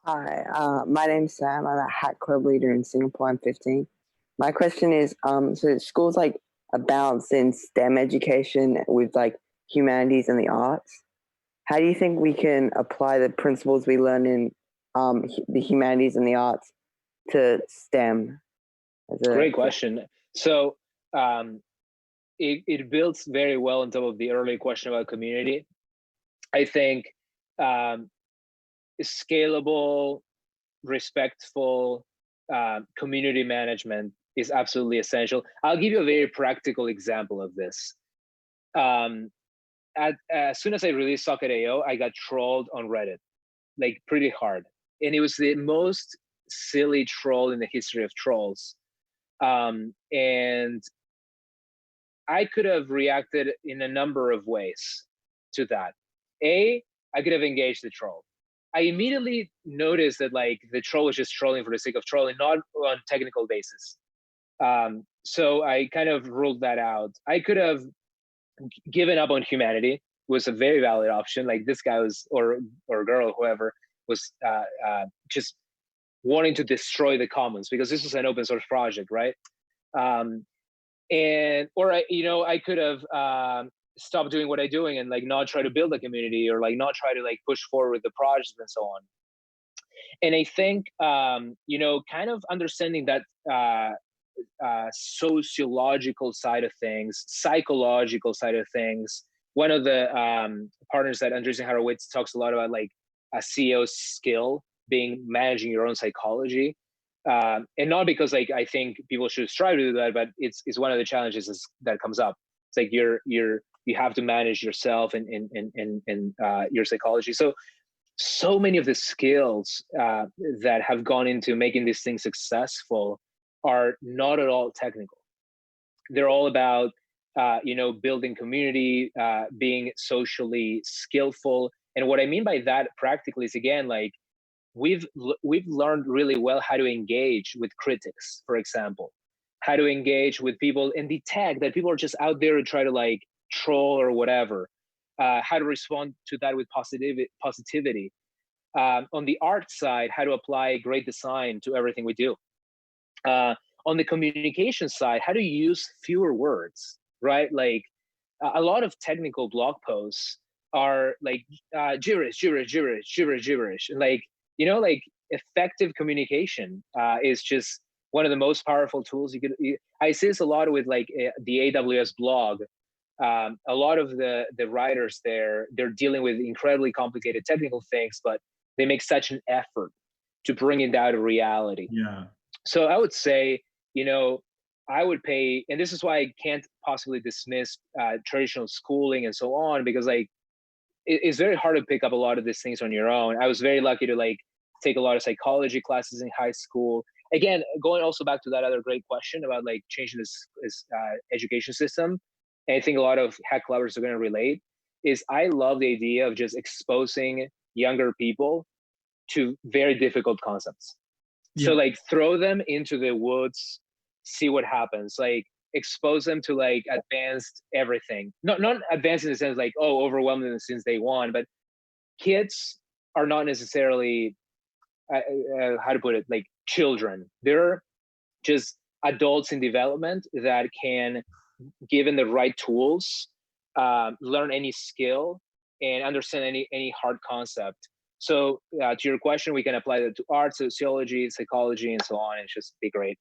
Hi, my name's Sam. I'm a Hat Club leader in Singapore. I'm 15. My question is, so schools like a balance in STEM education with like humanities and the arts. How do you think we can apply the principles we learn in the humanities and the arts to STEM? As a Great question. So it builds very well on top of the earlier question about community. I think um, scalable, respectful community management is absolutely essential. I'll give you a very practical example of this. Um, as soon as I released Socket.io, I got trolled on Reddit, like pretty hard. And it was the most silly troll in the history of trolls. And I could have reacted in a number of ways to that. I could have engaged the troll. I immediately noticed that like the troll was just trolling for the sake of trolling, not on technical basis. So I kind of ruled that out. I could have given up on humanity, was a very valid option. Like this guy was, or girl, whoever was just wanting to destroy the commons because this was an open source project, right? Um, and or I could have stopped doing what I'm doing and like not try to build a community or like not try to like push forward the projects and so on. And I think kind of understanding that sociological side of things, psychological side of things. One of the partners that Andreessen Horowitz talks a lot about, like a CEO skill being managing your own psychology. And not because like I think people should strive to do that, but it's one of the challenges that comes up. It's like you have to manage yourself and your psychology. So many of the skills that have gone into making these things successful are not at all technical. They're all about building community, being socially skillful. And what I mean by that practically is, again, like we've learned really well how to engage with critics, for example, how to engage with people and detect that people are just out there to try to like troll or whatever, how to respond to that with positivity. On the art side, how to apply great design to everything we do. On the communication side, how to use fewer words, right? Like a lot of technical blog posts are like gibberish, gibberish, gibberish, gibberish, gibberish. And like, like effective communication is just one of the most powerful tools I see this a lot with like the AWS blog. A lot of the writers there, they're dealing with incredibly complicated technical things, but they make such an effort to bring it down to reality. Yeah. So I would say, I would pay, and this is why I can't possibly dismiss traditional schooling and so on, because like it's very hard to pick up a lot of these things on your own. I was very lucky to like take a lot of psychology classes in high school. Again, going also back to that other great question about like changing this education system, and I think a lot of hack clubbers are going to relate, is I love the idea of just exposing younger people to very difficult concepts. Yeah. So like throw them into the woods, see what happens. Like expose them to like advanced everything. Not advanced in the sense like, oh, overwhelm them since day one, but kids are not necessarily how to put it, like children. They're just adults in development that can, given the right tools, learn any skill and understand any hard concept. So to your question, we can apply that to art, sociology, psychology, and so on. It's just be great.